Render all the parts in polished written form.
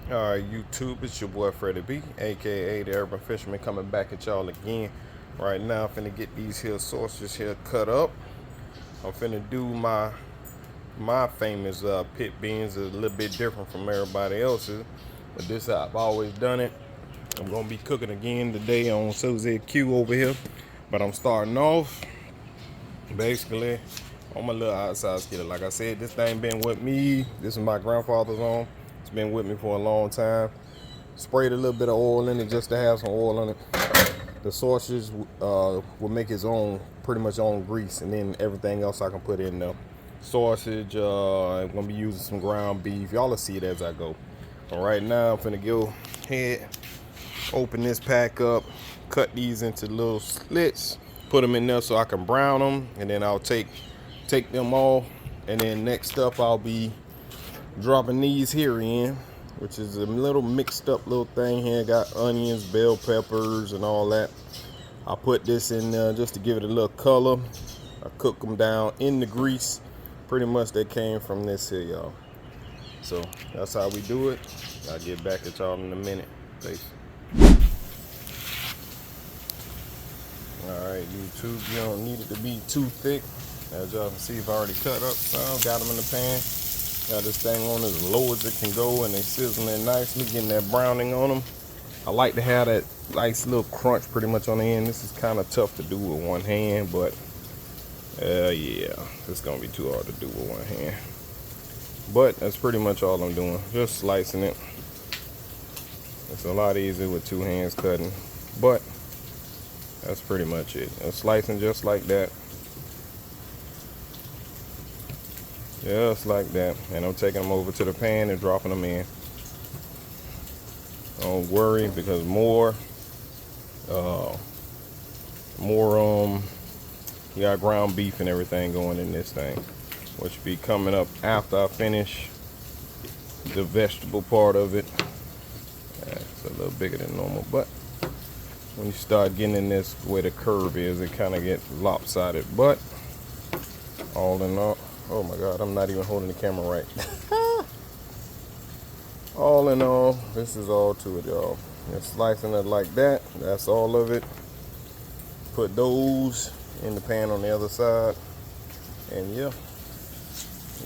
Alright, YouTube, it's your boy Freddie B, aka the Urban Fisherman, coming back at y'all again. Right now, I'm finna get these here sausages here cut up. I'm finna do my famous pit beans. Is a little bit different from everybody else's, but this how I've always done it. I'm gonna be cooking again today on Suzy Q over here, but I'm starting off basically on my little outside skillet. Like I said, this thing been with me. This is my grandfather's on. It's been with me for a long time. Sprayed a little bit of oil in it just to have some oil on it. The sausage will make its own, pretty much own grease, and then everything else I can put in there. Sausage, I'm gonna be using some ground beef. Y'all will see it as I go. But right now, I'm finna go ahead, open this pack up, cut these into little slits, put them in there so I can brown them, and then I'll take them off. And then next up, I'll be dropping these here in, which is a little mixed up little thing here. Got onions, bell peppers, and all that. I put this in there just to give it a little color. I cook them down in the grease. Pretty much they came from this here, y'all. So that's how we do it. I'll get back at y'all in a minute. Peace. Alright, YouTube, you don't need it to be too thick. As y'all can see, I've already cut up some, got them in the pan. Got this thing on as low as it can go, and they sizzling nicely, getting that browning on them. I like to have that nice little crunch pretty much on the end. This is kind of tough to do with one hand, but yeah, it's gonna be too hard to do with one hand. But that's pretty much all I'm doing, just slicing it. It's a lot easier with two hands cutting, but that's pretty much it. I'm slicing just like that. Just like that. And I'm taking them over to the pan and dropping them in. Don't worry, because more you got ground beef and everything going in this thing, which will be coming up after I finish the vegetable part of it. It's a little bigger than normal, but when you start getting in this where the curve is, it kind of gets lopsided. But all in all, oh my God, I'm not even holding the camera right. All in all, this is all to it, y'all. Just slicing it like that. That's all of it. Put those in the pan on the other side. And yeah,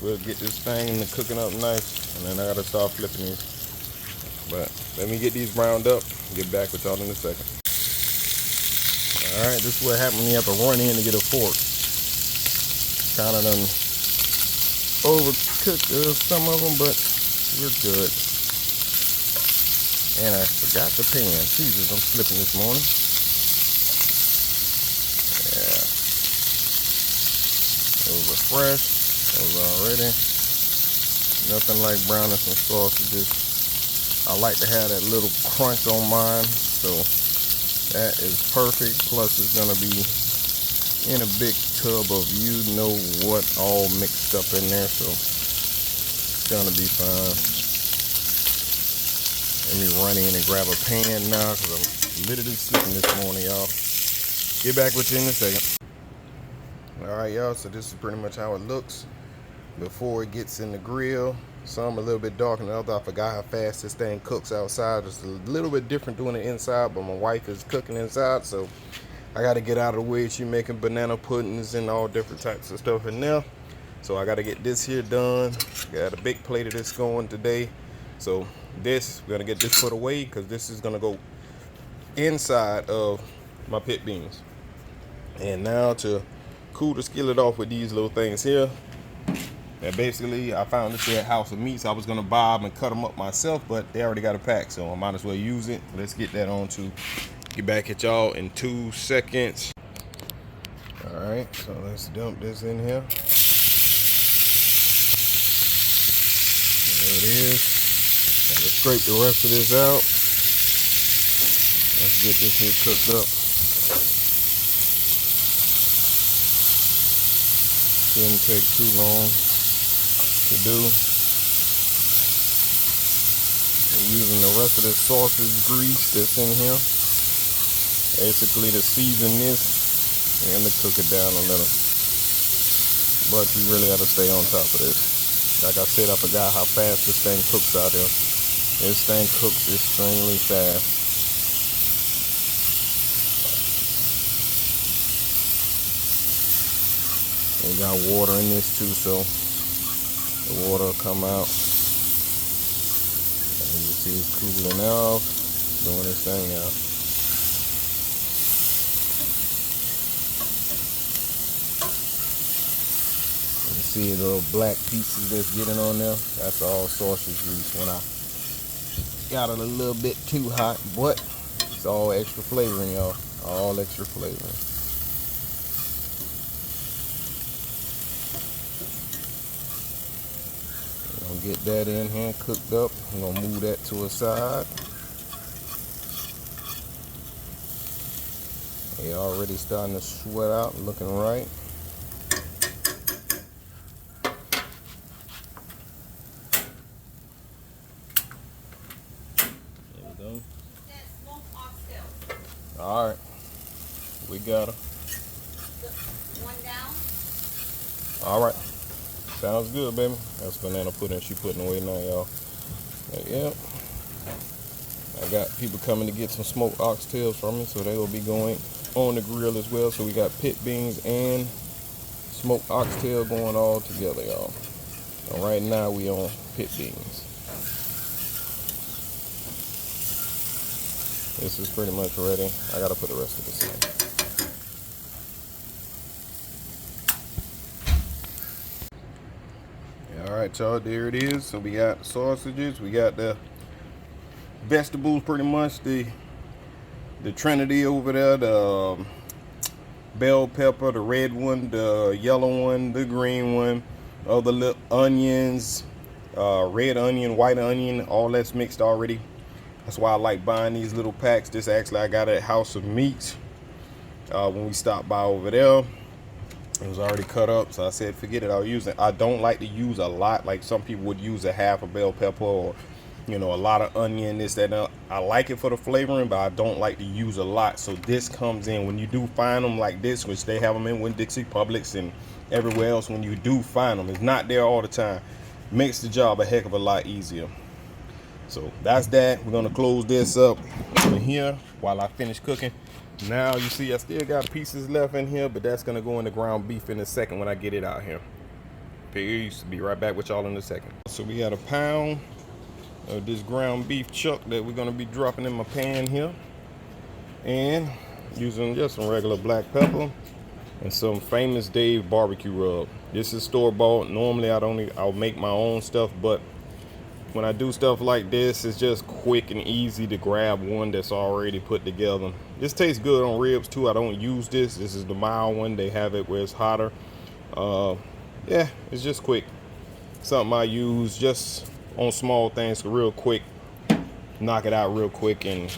we'll get this thing cooking up nice. And then I gotta start flipping these. But let me get these browned up. Get back with y'all in a second. Alright, this is what happens when you have to run in to get a fork. Kind of done overcooked some of them, but we're good. And I forgot the pan. Jesus, I'm slipping this morning. Yeah. Those are fresh. Those are already. Nothing like browning some sausages. I like to have that little crunch on mine. So that is perfect. Plus it's going to be in a big tub of you know what all mixed up in there. So it's going to be fine. Let me run in and grab a pan now because I'm literally sleeping this morning, y'all. Get back with you in a second. Alright, y'all, so this is pretty much how it looks before it gets in the grill. Some a little bit darker than the other. I forgot how fast this thing cooks outside. It's a little bit different doing it inside, but my wife is cooking inside, so I got to get out of the way. She's making banana puddings and all different types of stuff in there. So I got to get this here done. Got a big plate of this going today. So this, we're gonna get this put away because this is gonna go inside of my pit beans. And now to cool the skillet off with these little things here. And basically, I found this here at House of Meats. I was gonna buy them and cut them up myself, but they already got a pack, so I might as well use it. Let's get that on to get back at y'all in 2 seconds. All right, so let's dump this in here. There it is. Let's scrape the rest of this out. Let's get this here cooked up. Shouldn't take too long to do. We're using the rest of the sausage grease that's in here, basically to season this and to cook it down a little. But you really got to stay on top of this. Like I said, I forgot how fast this thing cooks out here. This thing cooks extremely fast. We got water in this too, so the water will come out. And you see it's cooling off, doing this thing out. You see the little black pieces that's getting on there? That's all sausage grease. When I got it a little bit too hot, but it's all extra flavoring, y'all. All extra flavoring. Get that in here cooked up. I'm gonna move that to a side. They already starting to sweat out, looking right. There we go. All right, we got her. One down. All right. Sounds good, baby. That's banana pudding she putting away now, y'all. Yep. I got people coming to get some smoked oxtails from me, so they will be going on the grill as well. So we got pit beans and smoked oxtail going all together, y'all. So right now we on pit beans. This is pretty much ready. I gotta put the rest of this in. Alright, y'all, there it is. So we got sausages, we got the vegetables, pretty much the trinity over there, the bell pepper, the red one, the yellow one, the green one, all the little onions, red onion, white onion, all that's mixed already. That's why I like buying these little packs. This actually I got at House of Meats when we stopped by over there. It was already cut up, so I said forget it, I'll use it. I don't like to use a lot, like some people would use a half a bell pepper or, you know, a lot of onion, this, that, and I like it for the flavoring, but I don't like to use a lot. So this comes in when you do find them like this, which they have them in Winn-Dixie, Publix, and everywhere else. When you do find them, it's not there all the time. Makes the job a heck of a lot easier. So that's that. We're gonna close this up in here while I finish cooking. Now you see I still got pieces left in here, but that's gonna go in the ground beef in a second when I get it out here. Peace. Be right back with y'all in a second. So we got a pound of this ground beef chuck that we're gonna be dropping in my pan here, and using just some regular black pepper and some Famous Dave barbecue rub. This is store-bought. Normally I'll make my own stuff, but when I do stuff like this, it's just quick and easy to grab one that's already put together. This tastes good on ribs too. I don't use this. This is the mild one. They have it where it's hotter. Yeah, it's just quick. Something I use just on small things, real quick. Knock it out real quick, and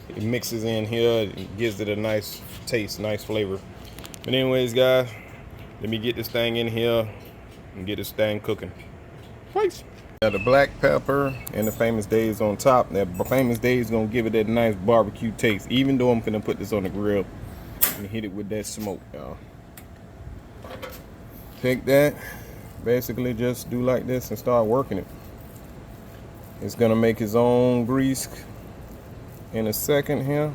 it mixes in here. It gives it a nice taste, nice flavor. But anyways, guys, let me get this thing in here and get this thing cooking. Thanks. Got the black pepper and the Famous Dave's on top. That Famous Dave's gonna give it that nice barbecue taste, even though I'm gonna put this on the grill and hit it with that smoke, y'all. Take that, basically just do like this and start working it. It's gonna make its own grease in a second here.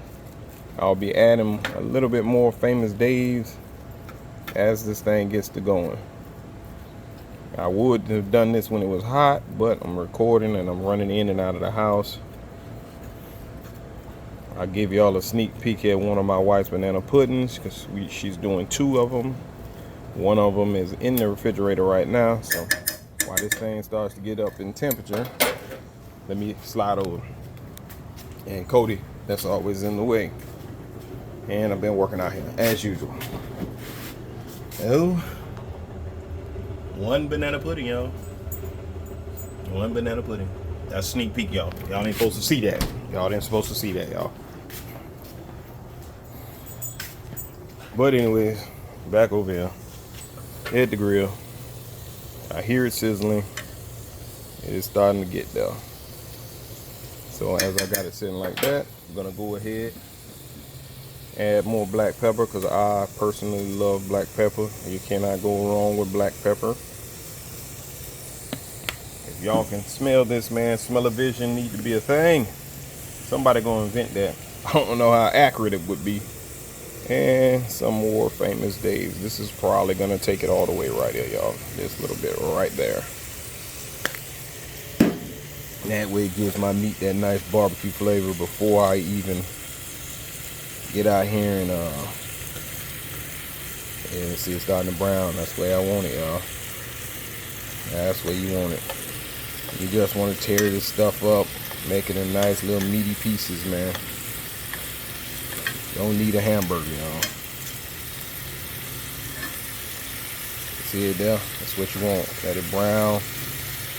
I'll be adding a little bit more Famous Dave's as this thing gets to going. I would have done this when it was hot, but I'm recording and I'm running in and out of the house. I'll give y'all a sneak peek at one of my wife's banana puddings, because she's doing 2 of them. One of them is in the refrigerator right now, so while this thing starts to get up in temperature, let me slide over. And Cody, that's always in the way. And I've been working out here as usual. Oh. One banana pudding, y'all. One banana pudding. That's a sneak peek, y'all. Y'all ain't supposed to see that. Y'all ain't supposed to see that, y'all. But anyways, back over here at the grill. I hear it sizzling. It is starting to get there. So as I got it sitting like that, I'm gonna go ahead, add more black pepper, because I personally love black pepper. You cannot go wrong with black pepper. If Y'all can smell this, man. Smell-o-vision need to be a thing. Somebody gonna invent that. I don't know how accurate it would be. And some more Famous Dave's. This is probably gonna take it all the way right here, y'all. This little bit right there. That way it gives my meat that nice barbecue flavor before I even get out here and see it's starting to brown. That's the way I want it, y'all. That's the way you want it. You just want to tear this stuff up, make it in nice little meaty pieces, man. Don't need a hamburger, y'all. See it there? That's what you want. Let it brown.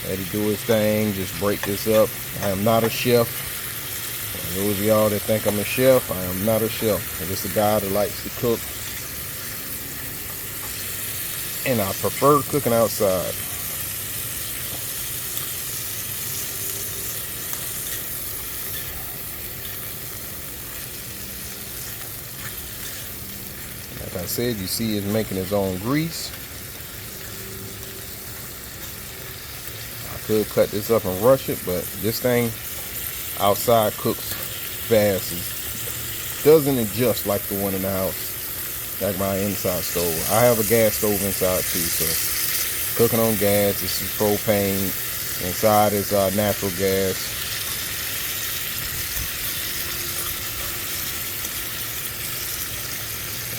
Let it do its thing. Just break this up. I am not a chef. For those of y'all that think I'm a chef, I am not a chef. I'm just a guy that likes to cook. And I prefer cooking outside. Like I said, you see it's making its own grease. I could cut this up and rush it, but this thing outside cooks fast. It doesn't adjust like the one in the house. Like my inside stove. I have a gas stove inside too, so cooking on gas. This is propane. Inside is natural gas.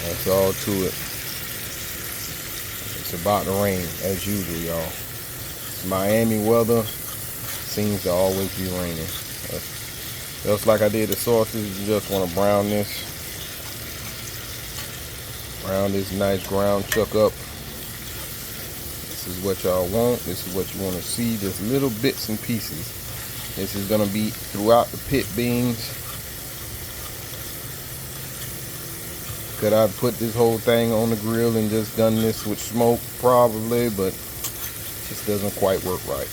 That's all to it. It's about to rain as usual, y'all. Miami weather seems to always be raining. Just like I did the sausage, you just want to brown this. Brown this nice ground chuck up. This is what y'all want. This is what you want to see. Just little bits and pieces. This is going to be throughout the pit beans. Could I put this whole thing on the grill and just done this with smoke? Probably, but it just doesn't quite work right.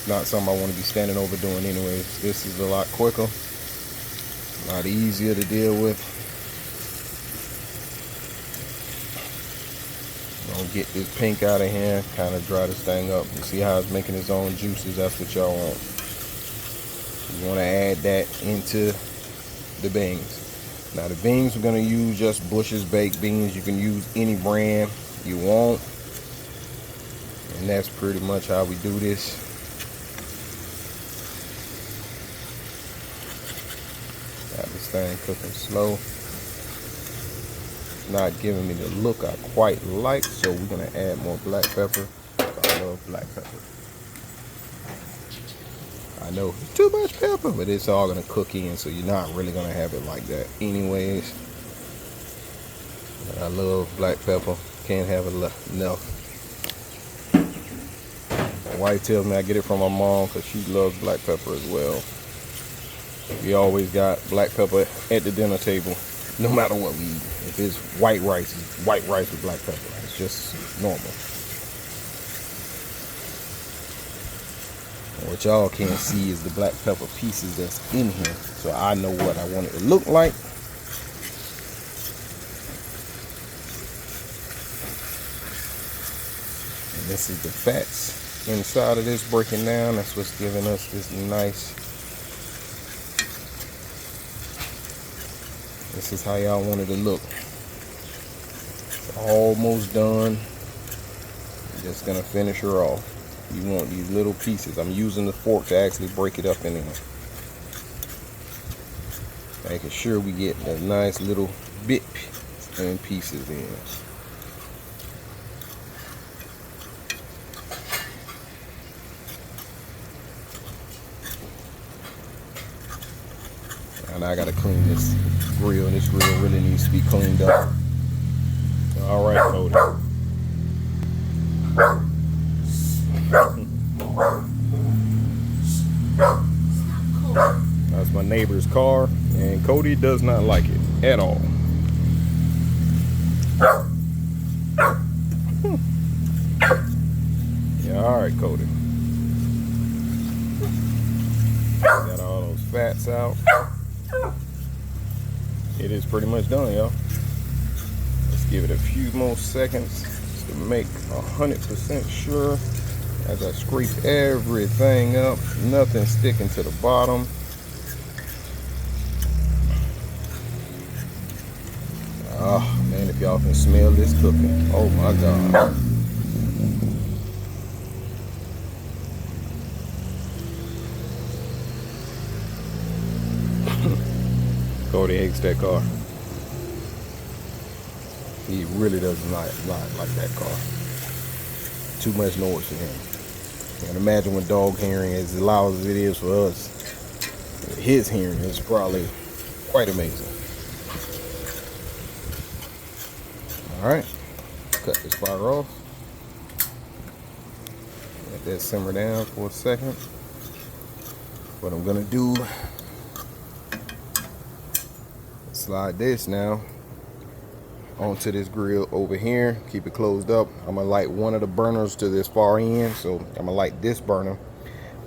Not something I want to be standing over doing anyways. This is a lot quicker, a lot easier to deal with. Gonna get this pink out of here, kind of dry this thing up. You see how it's making its own juices? That's what y'all want. You want to add that into the beans. Now the beans we're gonna use just Bush's baked beans. You can use any brand you want, and that's pretty much how we do this. Got this thing cooking slow. Not giving me the look I quite like, so we're gonna add more black pepper. I love black pepper. I know it's too much pepper, but it's all gonna cook in, so you're not really gonna have it like that anyways. But I love black pepper. Can't have enough. My wife tells me I get it from my mom because she loves black pepper as well. We always got black pepper at the dinner table. No matter what we eat. If it's white rice, it's white rice with black pepper. It's just normal. And what y'all can't see is the black pepper pieces that's in here. So I know what I want it to look like. And this is the fats inside of this breaking down. That's what's giving us this nice. This is how y'all want it to look. It's almost done. I'm just gonna finish her off. You want these little pieces. I'm using the fork to actually break it up in there. Making sure we get a nice little bit and pieces in. And I gotta clean this grill. This grill really needs to be cleaned up. All right, Cody. That's my neighbor's car, and Cody does not like it at all. Yeah, all right, Cody. Got all those fats out. It is pretty much done, y'all. Let's give it a few more seconds just to make 100% sure as I scrape everything up, nothing sticking to the bottom. Oh man, if y'all can smell this cooking, oh my God. Cody hates that car. He really does not like that car. Too much noise for him. And imagine when dog hearing is as loud as it is for us. His hearing is probably quite amazing. All right, cut this fire off. Let that simmer down for a second. What I'm gonna do, slide this now onto this grill over here. Keep it closed up. I'm gonna light one of the burners to this far end. So I'm gonna light this burner,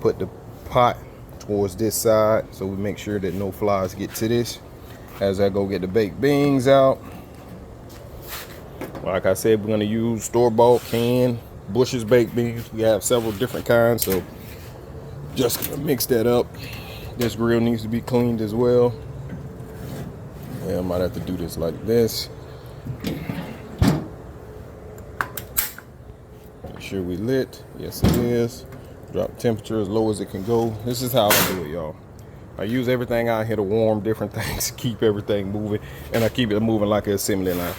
put the pot towards this side so we make sure that no flies get to this as I go get the baked beans out. Like I said, we're gonna use store-bought canned Bush's baked beans. We have several different kinds, so just gonna mix that up. This grill needs to be cleaned as well. Yeah, I might have to do this like this. Make sure we lit. Yes, it is. Drop the temperature as low as it can go. This is how I do it, y'all. I use everything out here to warm different things, keep everything moving, and I keep it moving like an assembly line.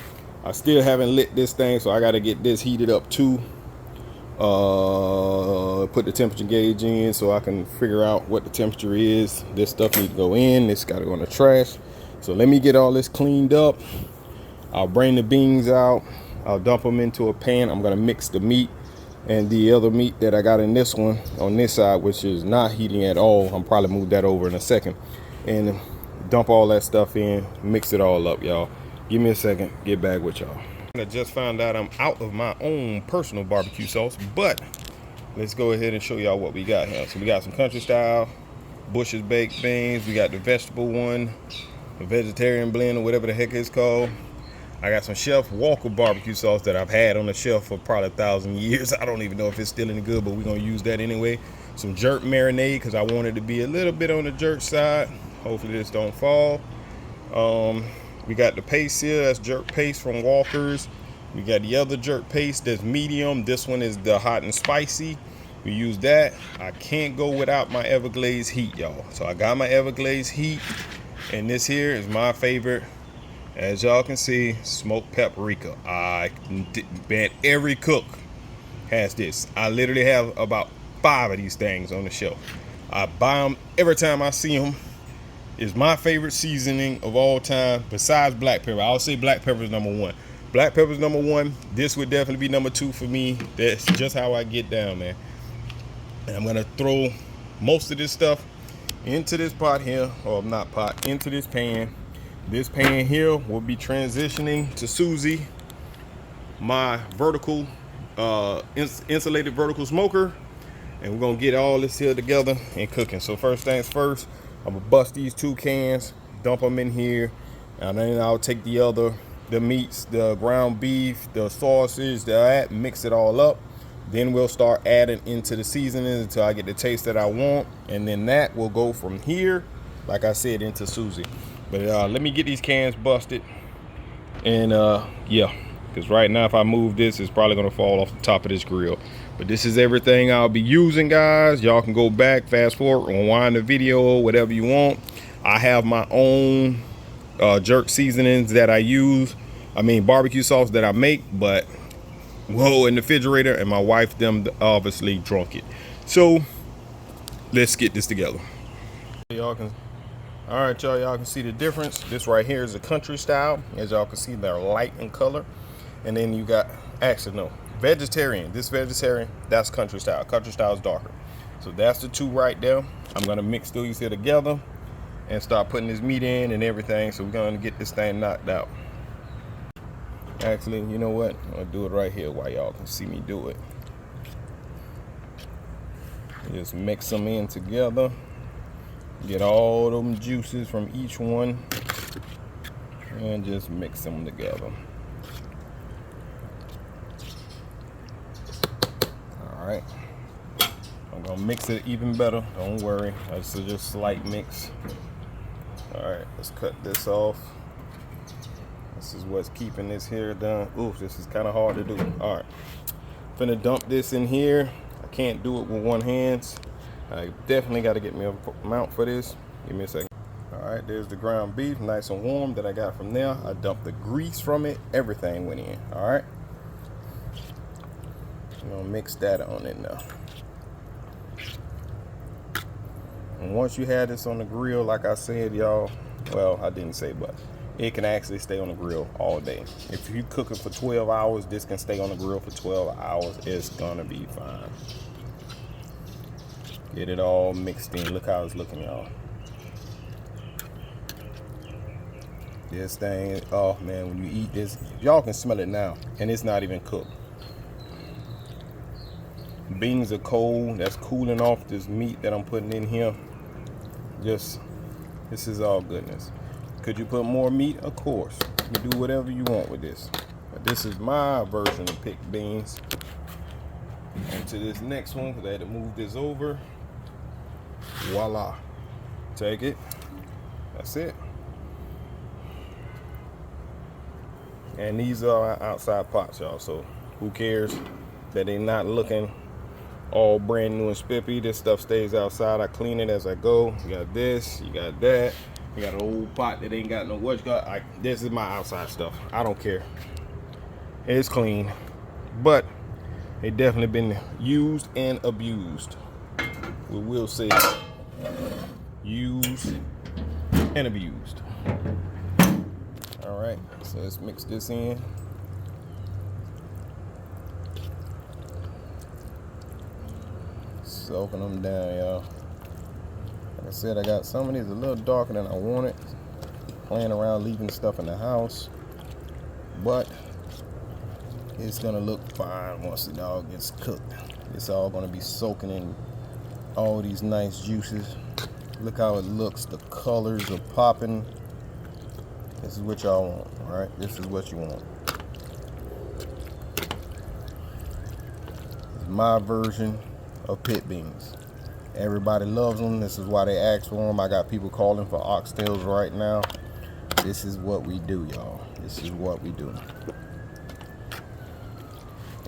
I still haven't lit this thing, so I got to get this heated up too. Put the temperature gauge in so I can figure out what the temperature is. This stuff needs to go in. This got to go in the trash. So let me get all this cleaned up. I'll bring the beans out. I'll dump them into a pan. I'm gonna mix the meat and the other meat that I got in this one on this side, which is not heating at all. I'm probably move that over in a second and dump all that stuff in, mix it all up, y'all. Give me a second, get back with y'all. I just found out I'm out of my own personal barbecue sauce, but let's go ahead and show y'all what we got here. So we got some country style Bush's baked beans. We got the vegetable one, the vegetarian blend, or whatever the heck it's called. I got some Chef Walker barbecue sauce that I've had on the shelf for probably 1,000 years. I don't even know if it's still any good, but we're gonna use that anyway. Some jerk marinade because I want it to be a little bit on the jerk side. Hopefully this don't fall. We got the paste here, that's jerk paste from Walker's. We got the other jerk paste that's medium. This one is the hot and spicy. We use that. I can't go without my Everglades heat, y'all. So I got my Everglades heat, and this here is my favorite. As y'all can see, smoked paprika. Man, every cook has this. I literally have about 5 of these things on the shelf. I buy them every time I see them. It's my favorite seasoning of all time besides black pepper. I'll say black pepper is number 1. Black pepper is number 1. This would definitely be number 2 for me. That's just how I get down, man. And I'm gonna throw most of this stuff into this pot here, or not pot, into this pan. This pan here will be transitioning to Susie, my vertical, insulated vertical smoker. And we're gonna get all this here together and cooking. So first things first, I'm gonna bust these 2 cans, dump them in here, and then I'll take the meats, the ground beef, the sausage, that, mix it all up. Then we'll start adding into the seasonings until I get the taste that I want. And then that will go from here, like I said, into Susie. But let me get these cans busted. And yeah, because right now if I move this, it's probably gonna fall off the top of this grill. But this is everything I'll be using, guys. Y'all can go back, fast forward, rewind the video, whatever you want. I have my own jerk seasonings that I use. I mean, barbecue sauce that I make, but whoa, in the refrigerator, and my wife them obviously drunk it. So let's get this together. Y'all can, all right, y'all can see the difference. This right here is a country style. As y'all can see, they're light in color. And then you got, actually no, vegetarian. This vegetarian, that's country style. Country style is darker. So that's the 2 right there. I'm gonna mix these here together and start putting this meat in and everything. So we're gonna get this thing knocked out. Actually, you know what? I'll do it right here while y'all can see me do it. Just mix them in together. Get all them juices from each one and just mix them together. All right. Gonna mix it even better. Don't worry. This is just slight mix. All right, let's cut this off. This is what's keeping this here done. Ooh, this is kind of hard to do. All right, finna dump this in here. I can't do it with one hand. I definitely got to get me a mount for this. Give me a second. All right, there's the ground beef, nice and warm that I got from there. I dumped the grease from it. Everything went in. All right, I'm gonna mix that on in now. And once you have this on the grill, like I said, y'all, well, I didn't say, but it can actually stay on the grill all day. If you cook it for 12 hours, this can stay on the grill for 12 hours. It's gonna be fine. Get it all mixed in. Look how it's looking, y'all. This thing, oh man, when you eat this, y'all can smell it now, and it's not even cooked. Beans are cold. That's cooling off this meat that I'm putting in here. Just, this is all goodness. Could you put more meat? Of course. You can do whatever you want with this. But this is my version of picked beans. On to this next one, because I had to move this over. Voila. Take it. That's it. And these are outside pots, y'all. So who cares that they're not looking all brand new and spiffy? This stuff stays outside. I clean it as I go. You got this, you got that. You got an old pot that ain't got no what you got. This is my outside stuff. I don't care. It's clean, but it definitely been used and abused. We will say used and abused. All right, so let's mix this in. Soaking them down, y'all. Like I said, I got some of these a little darker than I wanted. Playing around, leaving stuff in the house, but it's gonna look fine once it all gets cooked. It's all gonna be soaking in all these nice juices. Look how it looks. The colors are popping. This is what y'all want, all right? This is what you want. It's my version of pit beans. Everybody loves them. This is why they ask for them. I got people calling for oxtails right now. This is what we do, y'all. This is what we do.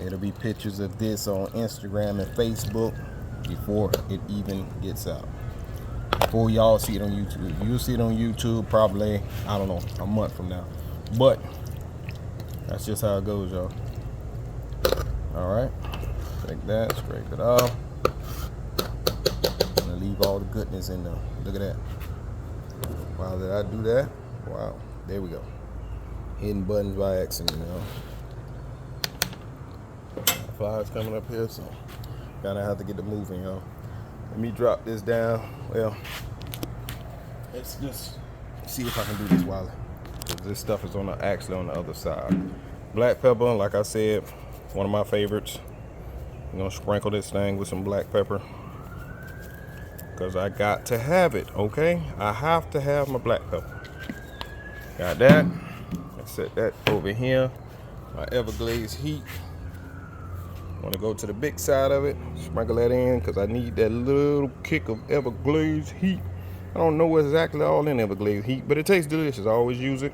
It'll be pictures of this on Instagram and Facebook before it even gets out. Before y'all see it on YouTube. You'll see it on YouTube probably, I don't know, a month from now. But that's just how it goes, y'all. All right, take that, scrape it off. I'm gonna leave all the goodness in there. Look at that. Wow, did I do that? Wow, there we go. Hidden buttons by accident, y'all. Flies coming up here, so gotta have to get the moving, y'all. Let me drop this down. Well, let's just see if I can do this while this stuff is actually on the other side. Black pepper, like I said, one of my favorites. I'm gonna sprinkle this thing with some black pepper because I got to have it, okay? I have to have my black pepper. Got that. Let's set that over here. My Everglades heat. Want to go to the big side of it, sprinkle that in because I need that little kick of Everglades heat. I don't know what's exactly all in Everglades heat, but it tastes delicious. I always use it.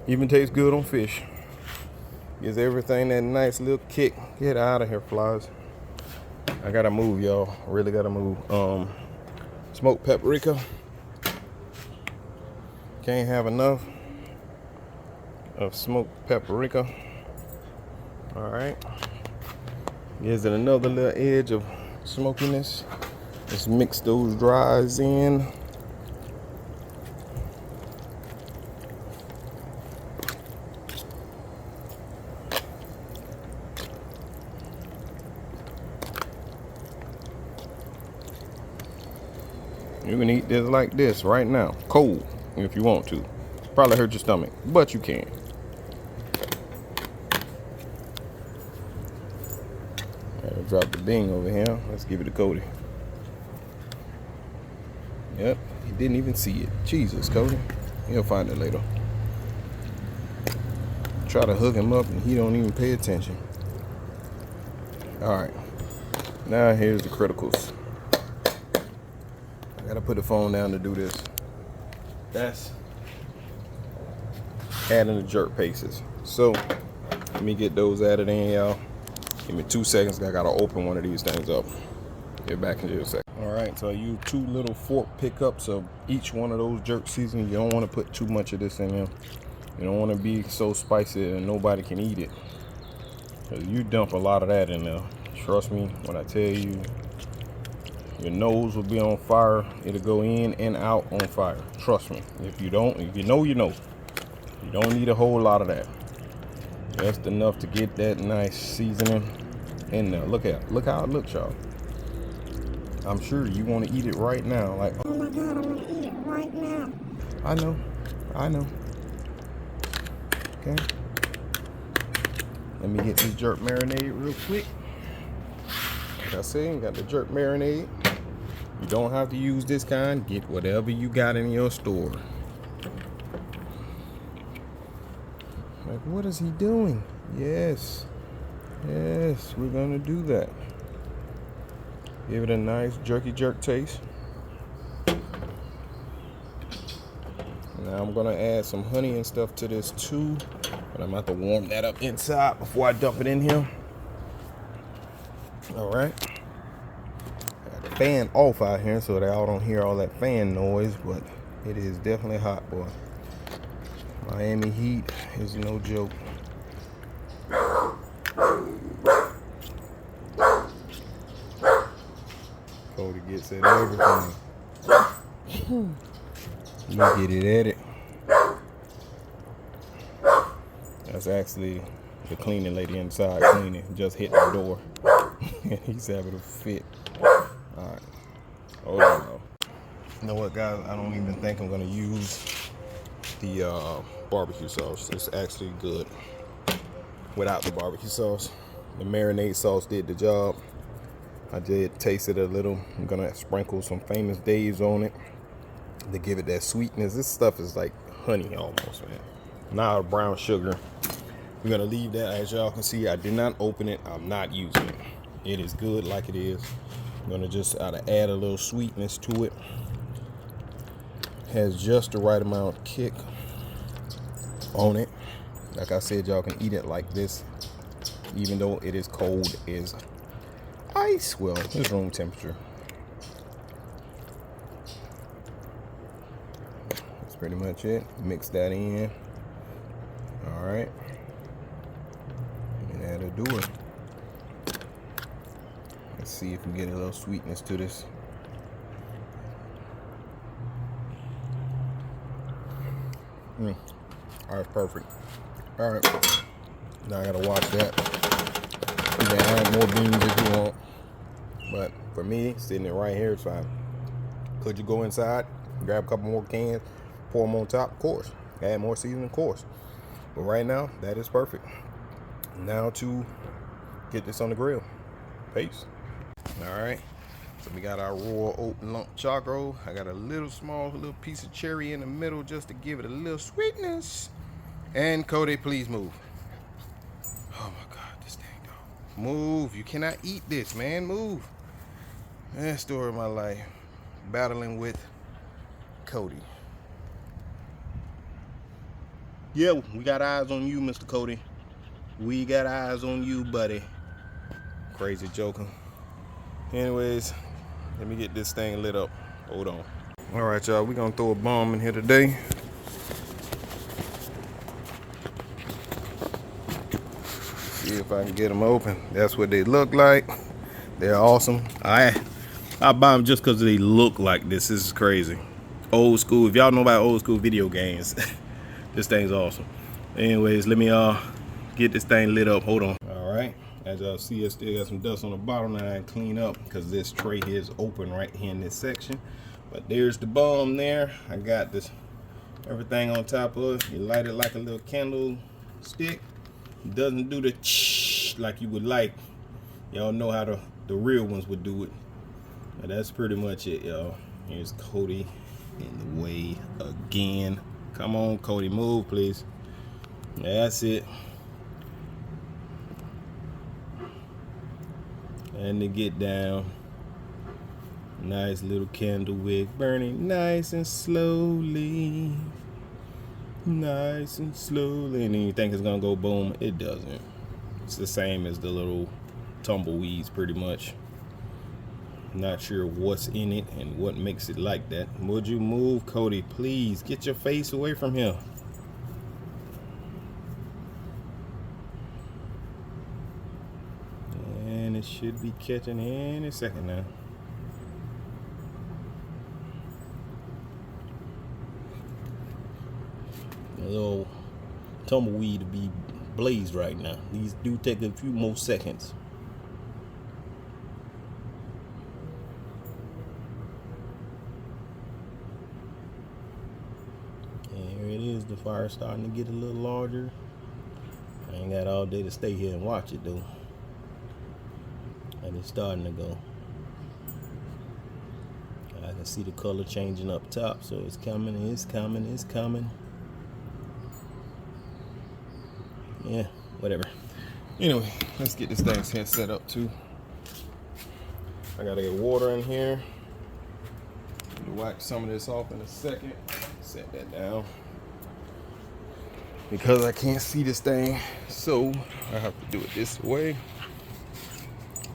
Even tastes good on fish. Gives everything that nice little kick. Get out of here, flies. I gotta move, y'all. Really gotta move. Smoked paprika. Can't have enough of smoked paprika. All right. Gives it another little edge of smokiness. Just mix those dries in. You can eat this like this right now, cold, if you want to. Probably hurt your stomach, but you can. Drop the bean over here. Let's give it a Cody. Yep, he didn't even see it. Jesus, Cody. He'll find it later. Try to hook him up and he don't even pay attention. All right, Now here's the criticals. I gotta put the phone down to do this. That's adding the jerk paces. So let me get those added in, y'all. Give me 2 seconds. I gotta open one of these things up. Get back in just a second. All right, so I use 2 little fork pickups of each one of those jerk seasonings. You don't want to put too much of this in there. You don't want to be so spicy that nobody can eat it. Cause you dump a lot of that in there. Trust me when I tell you, your nose will be on fire. It'll go in and out on fire. Trust me. If you don't, if you know, you know. You don't need a whole lot of that. Just enough to get that nice seasoning in there. Look how it looks, y'all. I'm sure you want to eat it right now. Like, oh my God, I want to eat it right now. I know. Okay. Let me get this jerk marinade real quick. Like I said, got the jerk marinade. You don't have to use this kind. Get whatever you got in your store. Like, what is he doing? Yes, we're gonna do that. Give it a nice jerky jerk taste. Now I'm gonna add some honey and stuff to this too, but I'm gonna have to warm that up inside before I dump it in here. All right. I got the fan off out here so that y'all don't hear all that fan noise, but it is definitely hot, boy. Miami heat is no joke. Cody gets at everything. You get it at it. That's actually the cleaning lady inside cleaning. Just hit the door. And he's having a fit. Alright. Hold on though. You know what, guys? I don't even think I'm gonna use the barbecue sauce. It's actually good without the barbecue sauce. The marinade sauce did the job. I did taste it a little. I'm gonna sprinkle some Famous Dave's on it to give it that sweetness. This stuff is like honey almost, man. Not brown sugar. We're gonna leave that. As y'all can see, I did not open it. I'm not using it. It is good like it is. I'm gonna just add a little sweetness to it. Has just the right amount of kick on it. Like I said, y'all can eat it like this, even though it is cold as ice. Well, it's room temperature. That's pretty much it. Mix that in. All right, and that'll do it. Let's see if we get a little sweetness to this. All right, perfect. All right, now I gotta watch that. You can add more beans if you want, but for me, sitting it right here is fine. Could you go inside, grab a couple more cans, pour them on top? Of course. Add more seasoning, of course. But right now, that is perfect. Now to get this on the grill. Peace. All right. So we got our raw oat lump charcoal. I got a little piece of cherry in the middle just to give it a little sweetness. And Cody, please move. Oh my God, this thing don't move. You cannot eat this, man. Move. That's the story of my life. Battling with Cody. Yeah, we got eyes on you, Mr. Cody. We got eyes on you, buddy. Crazy joker. Anyways, let me get this thing lit up. Hold on. All right, y'all, we're gonna throw a bomb in here today. See if I can get them open. That's what they look like. They're awesome. I buy them just because they look like this. This is crazy. Old school. If y'all know about old school video games, this thing's awesome. Anyways, let me get this thing lit up. Hold on. All right. As y'all see, I still got some dust on the bottom that I can clean up because this tray here is open right here in this section. But there's the bomb there. I got this everything on top of it. You light it like a little candle stick. It doesn't do the like you would like. Y'all know how the real ones would do it. But that's pretty much it, y'all. Here's Cody in the way again. Come on, Cody, move, please. That's it. And to get down. Nice little candle wick burning nice and slowly. Nice and slowly. And then you think it's gonna go boom. It doesn't. It's the same as the little tumbleweeds pretty much. Not sure what's in it and what makes it like that. Would you move, Cody? Please get your face away from him. And it should be catching any second now. A little tumbleweed to be blazed right now. These do take a few more seconds. And here it is. The fire's starting to get a little larger. I ain't got all day to stay here and watch it though. And it's starting to go. I can see the color changing up top, so it's coming, it's coming, it's coming. Yeah, whatever. Anyway, let's get this thing here set up too. I gotta get water in here. Wipe some of this off in a second. Set that down. Because I can't see this thing, so I have to do it this way.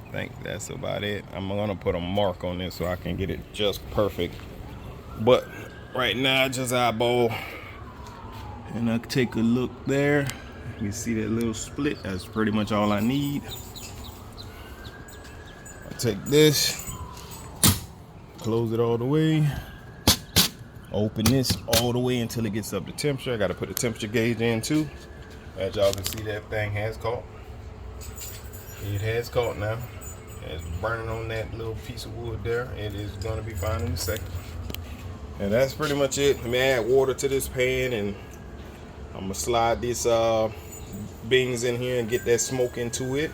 I think that's about it. I'm gonna put a mark on this so I can get it just perfect. But right now, just eyeball. And I take a look there. You see that little split? That's pretty much all I need. I take this, close it all the way, open this all the way until it gets up to temperature. I got to put the temperature gauge in too. As y'all can see, that thing has caught. It has caught now. It's burning on that little piece of wood there. It is going to be fine in a second. And that's pretty much it. Let me add water to this pan, and I'm gonna slide these beans in here and get that smoke into it.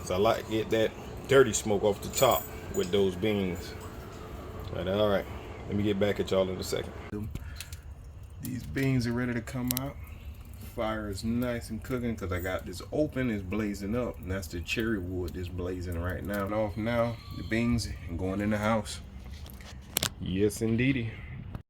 So I like to get that dirty smoke off the top with those beans. But all right, let me get back at y'all in a second. These beans are ready to come out. Fire is nice and cooking because I got this open, it's blazing up, and that's the cherry wood that's blazing right now. And off now, the beans and going in the house. Yes, indeedy.